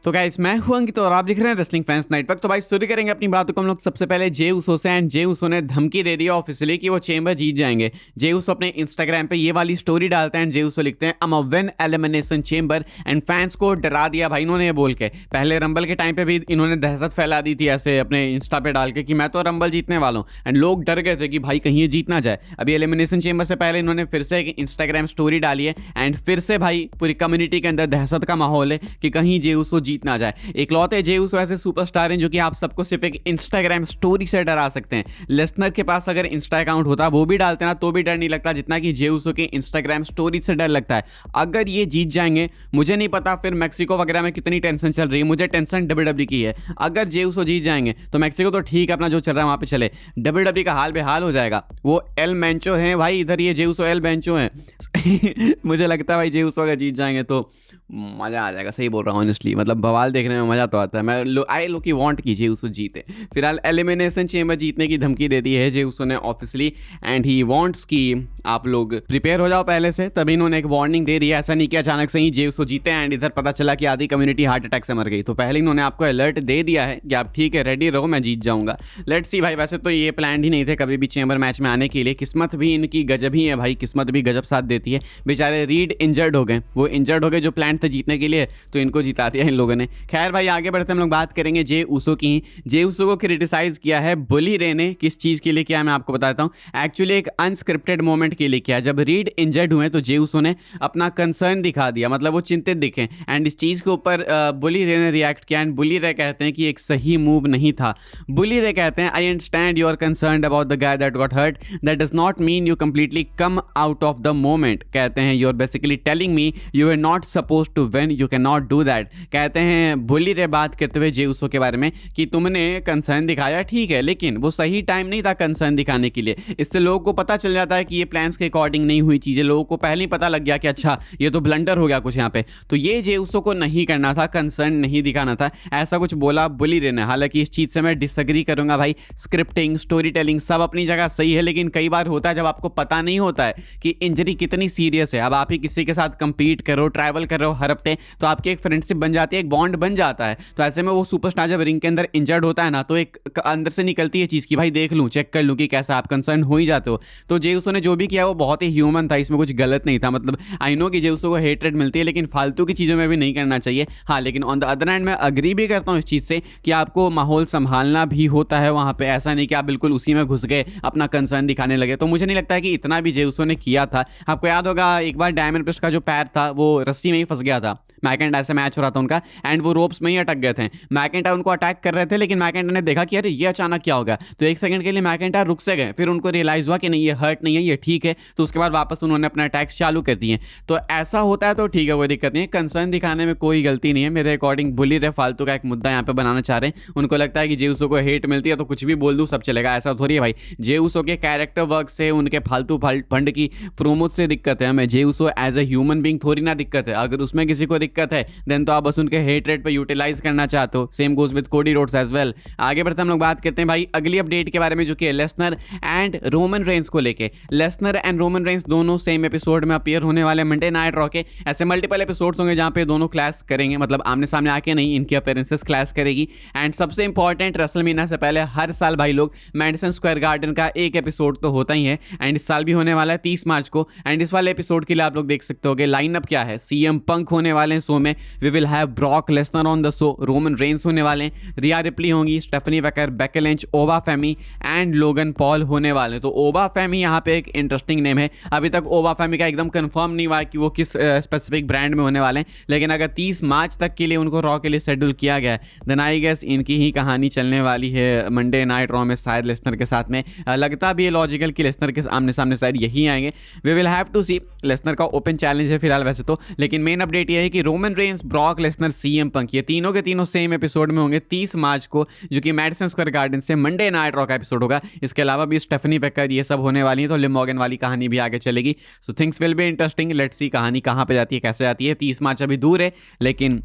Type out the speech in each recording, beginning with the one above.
तो गाइस मैं हूं अंकित और आप दिख रहे हैं रेसलिंग फैंस नेटवर्क। तो भाई शुरू करेंगे अपनी बातों को हम लोग सबसे पहले जे उसो से। एंड जे उसो ने धमकी दे दी ऑफिशियली कि वो चेंबर जीत जाएंगे। जे उसो अपने इंस्टाग्राम पे ये वाली स्टोरी डालते हैं। जे उसो लिखते हैं I am a win elimination chamber and fans को डरा दिया भाई इन्होंने ये बोल के। पहले रंबल के टाइम पे भी इन्होंने दहशत फैला दी थी ऐसे अपने इंस्टा पे डाल के कि मैं तो रंबल जीतने वाला हूँ। एंड लोग डर गए थे कि भाई कहीं ये जीत ना जाए। अभी एलिमिनेशन चेंबर से पहले इन्होंने फिर से एक इंस्टाग्राम स्टोरी डाली है। एंड फिर से भाई पूरी कम्युनिटी के अंदर दहशत का माहौल है कि कहीं जे उसो जीत ना जाए। इकलौते जे उसो ऐसे सुपरस्टार हैं जो कि आप सबको सिर्फ एक इंस्टाग्राम स्टोरी से डरा सकते हैं। लेसनर के पास अगर इंस्टा अकाउंट होता वो भी डालते ना तो भी डर नहीं लगता जितना कि जे उसो के इंस्टाग्राम स्टोरी से डर लगता है। अगर ये जीत जाएंगे मुझे नहीं पता फिर मैक्सिको वगैरह में कितनी टेंशन चल रही है। मुझे टेंशन डब्ल्यूडब्ल्यूई की है। अगर जे उसो जीत जाएंगे तो मैक्सिको तो ठीक है अपना जो चल रहा है वहां पे चले, डब्ल्यूडब्ल्यूई का हाल बेहाल हो जाएगा। वो एल मैंचो है भाई, इधर ये जे उसो एल बेंचो है। मुझे लगता है भाई जे उसो अगर जीत जाएंगे तो मजा आ जाएगा। सही बोल रहा हूँ ऑनेस्टली, मतलब बवाल देखने में मजा तो आता है। मैं आई लो की वांट की जे उसो जीते। फिलहाल एलिमिनेशन चेंबर जीतने की धमकी दे दी है जे उसो ने ऑफिशियली। एंड ही वांट्स कि आप लोग प्रिपेयर हो जाओ पहले से। तभी इन्होंने एक वार्निंग दे दी है। ऐसा नहीं कि अचानक से ही जे उसो जीते एंड इधर पता चला कि आधी कम्युनिटी हार्ट अटैक से मर गई। तो पहले इन्होंने आपको अलर्ट दे दिया है कि आप ठीक है रेडी रहो मैं जीत जाऊंगा। लेट्स सी भाई, वैसे तो ये प्लान ही नहीं थे कभी भी चेंबर मैच में आने के लिए। किस्मत भी इनकी गजब ही है भाई, किस्मत भी गजब साथ देती है। बेचारे रीड इंजर्ड हो गए, वो इंजर्ड हो गए जो प्लान थे जीतने के लिए, तो इनको जिता दिया इन लोगों ने। खैर भाई आगे बढ़ते हम लोग बात करेंगे जे उसो की। जे उसो को क्रिटिसाइज किया है बुली रे ने। किस चीज़ के लिए किया मैं आपको बताता हूँ। एक्चुअली एक अनस्क्रिप्टेड मोमेंट के लिए किया। जब रीड इंजर्ड हुए तो जे उसो ने अपना कंसर्न दिखा दिया, मतलब वो चिंतित दिखे। एंड इस चीज़ के ऊपर बुली रे ने रिएक्ट किया। एंड बुली रे कहते हैं कि एक सही मूव नहीं था। बुली रे कहते हैं I understand you are concern about the guy that got hurt, that does not mean you completely come out of the moment. कहते हैं you are basically telling me you are not suppose to win, you can not do that. कहते हैं बुली रे बात करते हुए जे उसो के बारे में कि तुमने कंसर्न दिखाया ठीक है, लेकिन वो सही टाइम नहीं था कंसर्न दिखाने के लिए। इससे लोगों को पता चल जाता है कि ये प्लान्स के अकॉर्डिंग नहीं हुई चीज़ें। लोगों को पहले ही पता लग गया कि अच्छा ये तो ब्लंडर हो गया कुछ यहाँ पे। तो ये जे उसो को नहीं करना था, कंसर्न नहीं दिखाना था, ऐसा कुछ बोला बुली रे ने। हालांकि इस चीज़ से मैं डिसएग्री करूंगा भाई। स्क्रिप्टिंग स्टोरी टेलिंग सब अपनी जगह सही है, लेकिन कई बार होता है जब आपको पता नहीं होता है कि इंजरी कितनी सीरियस है। अब आप ही किसी के साथ कंपीट करो, ट्रैवल कर रहे हो हर हफ्ते, तो आपकी एक फ्रेंडशिप बन जाती है, एक बॉन्ड बन जाता है। तो ऐसे में वो सुपरस्टार जब रिंग के अंदर इंजर्ड होता है ना, तो एक अंदर से निकलती है चीज़ कि भाई देख लूँ, चेक कर लूँ कि कैसा आप कंसर्न हो ही जाते हो। तो जे उसो ने जो भी किया वो बहुत ही ह्यूमन था, इसमें कुछ गलत नहीं था। मतलब आई नो कि जे उसो को हेटरेट मिलती है, लेकिन फालतू की चीज़ों में भी नहीं करना चाहिए। हाँ लेकिन ऑन द अदर हैंड मैं अग्री भी करता हूँ इस चीज़ से कि आपको माहौल संभालना भी होता है वहाँ पे। ऐसा नहीं कि आप बिल्कुल उसी में घुस गए अपना कंसर्न दिखाने लगे। तो मुझे नहीं लगता है कि इतना भी जे उसो ने किया था। आपको याद होगा एक बार डायमंड प्रिस्ट का जो पैर था वो रस्सी में ही फंस गया था। मैकेंटायर से मैच हो रहा था उनका एंड वो रोप्स में ही अटक गए थे। मैकेंटायर उनको अटैक कर रहे थे, लेकिन मैकेंटायर ने देखा कि अरे ये अचानक क्या हो गया। तो एक सेकंड के लिए मैकेंटायर रुक से गए, फिर उनको रियलाइज हुआ कि नहीं ये हर्ट नहीं है, ये ठीक है। तो उसके बाद वापस उन्होंने अपना अटैक्स चालू कर दिए। तो ऐसा होता है तो ठीक है, कोई दिक्कत नहीं है। कंसर्न दिखाने में कोई गलती नहीं है मेरे अकॉर्डिंग। बुली रे फालतू का एक मुद्दा यहाँ पे बनाना चाह रहे हैं। उनको लगता है कि जे उसो को हेट मिलती है तो कुछ भी बोल दूँ सब चलेगा, ऐसा थोड़ी है भाई। जे उसो के कैरेक्टर वर्क से, उनके फालतू फंड की प्रोमो से दिक्कत है हमें। जे उसो एज ए ह्यूमन बींग थोड़ी ना दिक्कत है। अगर उसमें किसी को दिक्कत है देन तो आप बस उनके हेट रेट पे यूटिलाइज करना चाहते हो। Same goes with Cody Rhodes as well. आगे बढ़ते हम लोग बात करते हैं भाई अगली अपडेट के बारे में, जो कि लेसनर एंड रोमन रेंस को लेके। लेसनर एंड रोमन रेंस दोनों सेम एपिसोड में अपीयर होने वाले मंडे नाइट रॉ के। ऐसे मल्टीपल एपिसोड्स होंगे जहां पे दोनों क्लैश करेंगे, मतलब आमने सामने आके नहीं, इनकी अपीयरेंसेस क्लैश करेगी। एंड सबसे इंपॉर्टेंट रेसलमेनिया से पहले हर साल भाई लोग मैडिसन स्क्वायर गार्डन का एक एपिसोड तो होता ही है। एंड इस साल भी होने वाला है 30 मार्च को। एंड इस वाले एपिसोड के लिए आप लोग देख सकते हो लाइनअप क्या है। सीएम पंक होने वाले हैं शो में, we will have Brock Lesnar on the show, Roman Reigns होने वाले हैं, रिया रिप्ली होंगी, Stephanie Vaquer, Becky Lynch, Oba Femi and Logan Paul होने वाले हैं। तो ओबा फेमी यहाँ पे एक इंटरेस्टिंग नेम है। अभी तक ओबा फेमी का एकदम कंफर्म नहीं हुआ है कि वो किस स्पेसिफिक ब्रांड में होने वाले हैं, लेकिन अगर 30 मार्च तक के लिए उनको रॉ के लिए शेड्यूल किया गया है देन आई गेस इनकी ही कहानी चलने वाली है मंडे नाइट रॉ में, शायद लेसनर के साथ में। लगता भी है लॉजिकल कि लेसनर के आमने सामने शायद यही आएंगे। We will have to see. Lesnar का ओपन चैलेंज है फिलहाल वैसे तो, लेकिन मेन अपडेट ये है कि Roman Reigns, Brock Lesnar, CM Punk ये तीनों के तीनों सेम एपिसोड में होंगे 30 मार्च को, जो कि मैडिसन स्क्वायर गार्डन से मंडे नाइट रॉ का एपिसोड होगा। इसके अलावा भी स्टेफनी वेकर ये सब होने वाली है, तो लिव मॉर्गन वाली कहानी भी आगे चलेगी। So things will be interesting. Let's see कहानी कहाँ पे जाती है, कैसे जाती है। 30 मार्च अभी दूर है, लेकिन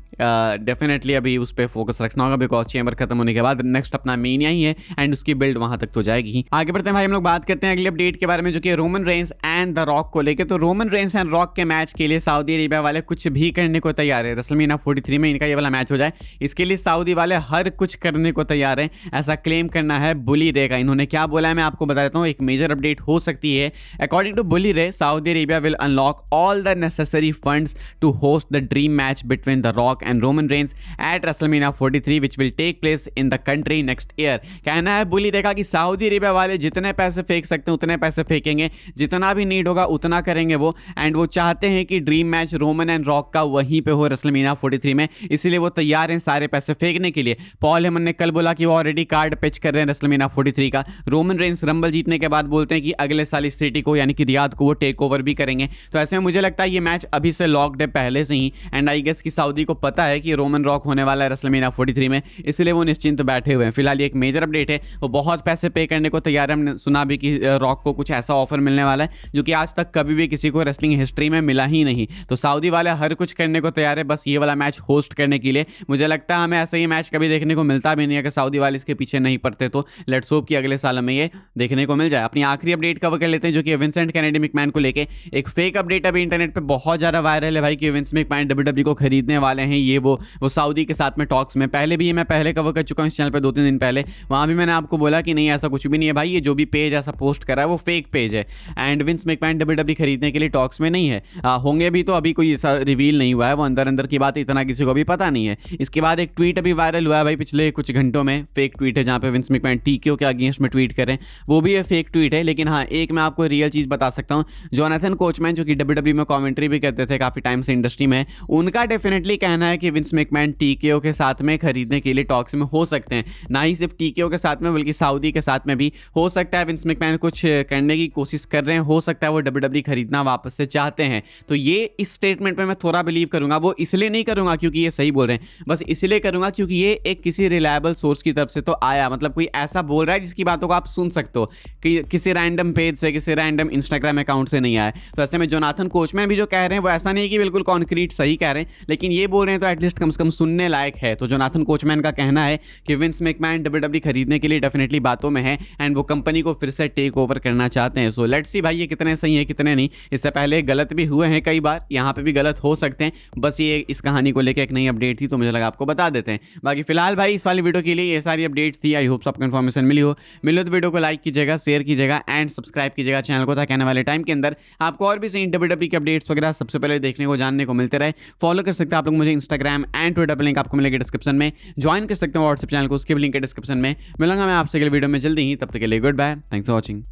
डेफिनेटली अभी उस पर फोकस रखना होगा, बिकॉज चेंबर खत्म होने के बाद नेक्स्ट अपना मेनिया ही है एंड उसकी बिल्ड वहां तक तो जाएगी ही। आगे बढ़ते हैं भाई, हम लोग बात करते हैं अगली अपडेट के बारे में, जो कि Roman Reigns and the rock को लेकर। तो रोमन रेंस एंड रॉक के मैच के लिए सऊदी अरेबिया वाले कुछ भी करने को को तैयार है। रेसलमेनिया 43 में इनका ये वाला मैच हो जाए, इसके लिए सऊदी वाले हर कुछ करने को तैयार हैं, ऐसा क्लेम करना है बुली रे का। इन्होंने क्या बोला है मैं आपको बता देता हूँ, एक मेजर अपडेट हो सकती है। According to Bully Ray, Saudi Arabia will unlock all the necessary funds to host the dream match between the Rock and Roman Reigns at WrestleMania 43 which will take place in the country next year. कहना है बुली रे का कि Saudi Arabia वाले जितने पैसे फेंक सकते हैं उतने पैसे फेंकेंगे, जितना भी नीड होगा उतना करेंगे वो। एंड वो चाहते हैं कि dream match Roman and rock का वहीं पे हो रेसलमेनिया 43 में, इसीलिए वो तैयार हैं सारे पैसे फेंकने के लिए। पॉल हेमन ने कल बोला कि वो ऑलरेडी कार्ड पिच कर रहे हैं रेसलमेनिया 43 का। रोमन रेंस रंबल जीतने के बाद बोलते हैं कि अगले साल इस सिटी को यानी कि रियाद को वो टेक ओवर भी करेंगे। तो ऐसे में मुझे लगता है ये मैच अभी से लॉक्ड है पहले से ही। एंड आई गेस कि सऊदी को पता है कि रोमन रॉक होने वाला है रेसलमेनिया 43 में, इसलिए वो निश्चिंत बैठे हुए हैं। फिलहाल ये एक मेजर अपडेट है, वो बहुत पैसे पे करने को तैयार है। हमने सुना भी कि रॉक को कुछ ऐसा ऑफर मिलने वाला है जो कि आज तक कभी भी किसी को रेसलिंग हिस्ट्री में मिला ही नहीं। तो सऊदी वाले हर कुछ करने को तैयार है बस ये वाला मैच होस्ट करने के लिए। मुझे लगता है हमें ऐसा ही मैच कभी देखने को मिलता भी नहीं है, अगर सऊदी वाले इसके पीछे नहीं पड़ते। तो लेट्स होप कि अगले साल हमें ये देखने को मिल जाए। अपनी आखिरी अपडेट कवर कर लेते हैं, जो कि विंसेंट केनेडी मैकमैन को लेके एक फेक अपडेट अभी इंटरनेट पे बहुत ज्यादा वायरल है भाई, कि विंस मैकमैन डब्ल्यूडब्ल्यू को खरीदने वाले हैं। ये वो सऊदी के साथ में टॉक्स में, पहले भी ये मैं पहले कवर कर चुका हूँ इस चैनल पे 2-3 दिन पहले। वहां भी मैंने आपको बोला कि नहीं ऐसा कुछ भी नहीं है भाई, ये जो भी पेज ऐसा पोस्ट करा है वो फेक पेज है। एंड विंस मैकमैन डब्ल्यूडब्ल्यू खरीदने के लिए टॉक्स में नहीं है, होंगे भी तो अभी कोई ऐसा रिवील नहीं हुआ है, वो अंदर अंदर की बात इतना किसी को भी पता नहीं है। इसके बाद एक ट्वीट अभी वायरल हुआ है भाई पिछले कुछ घंटों में, फेक ट्वीट है जहां पे विंस मैकमैन टीकेओ के अगेंस्ट में ट्वीट करें, वो भी ये फेक ट्वीट है। लेकिन हाँ, एक मैं आपको रियल चीज बता सकता हूँ, जोनाथन कोचमैन जो कि डब्ल्यूडब्ल्यू में कमेंट्री भी करते थे काफी टाइम से इंडस्ट्री में, उनका डेफिनेटली कहना है कि विंस मैकमैन टीकेओ के साथ में खरीदने के लिए टॉक्स में हो सकते हैं। ना ही सिर्फ टीकेओ के साथ में बल्कि सऊदी के साथ में भी हो सकता है विंस मैकमैन कुछ करने की कोशिश कर रहे हैं, हो सकता है वो डब्ल्यूडब्ल्यू खरीदना वापस से चाहते हैं। तो ये इस स्टेटमेंट में मैं थोड़ा बिलीव करूंगा, वो इसलिए नहीं करूंगा क्योंकि ये सही बोल रहे हैं, बस इसलिए करूंगा क्योंकि ये एक किसी रिलायबल सोर्स की तरफ से तो आया, मतलब कोई ऐसा बोल रहा है जिसकी बातों को आप सुन सकते हो, कि किसी रैंडम पेज से, किसी रैंडम इंस्टाग्राम अकाउंट से नहीं आया। तो ऐसे में जोनाथन कोचमैन भी जो कह रहे हैं वो ऐसा नहीं कि बिल्कुल कॉन्क्रीट सही कह रहे हैं, लेकिन ये बोल रहे हैं तो एटलीस्ट कम से कम सुनने लायक है। तो जोनाथन कोचमैन का कहना है कि विंस मैकमैन डब्ल्यूडब्ल्यू खरीदने के लिए डेफिनेटली बातों में है एंड वो कंपनी को फिर से टेक ओवर करना चाहते हैं। सो लेट्स सी भाई ये कितने सही है कितने नहीं। इससे पहले गलत भी हुए हैं कई बार, यहाँ पे भी गलत हो सकते हैं। बस ये इस कहानी को लेकर एक नई अपडेट थी तो मुझे लगा आपको बता देते हैं। बाकी फिलहाल भाई इस वाली वीडियो के लिए ये सारी अपडेट्स थी। आई होप आपको इन्फॉर्मेशन मिली हो तो वीडियो को लाइक कीजिएगा, शेयर कीजिएगा एंड सब्सक्राइब कीजिएगा चैनल को, ताकि आने वाले टाइम के अंदर आपको और भी सही डब्ल्यूडब्ल्यू की अपडेट्स वगैरह सबसे पहले देखने को जानने को मिलते रहे। फॉलो कर सकते हैं आप लोग मुझे इंस्टाग्राम एंड ट्विटर पर, लिंक आपको मिलेगा डिस्क्रिप्शन में। ज्वाइन कर सकते हैं व्हाट्सएप चैनल को, उसके भी लिंक है डिस्क्रिप्शन में। मिलूंगा मैं आपसे अगले वीडियो में जल्दी ही, तब तक के लिए goodbye, thanks for watching.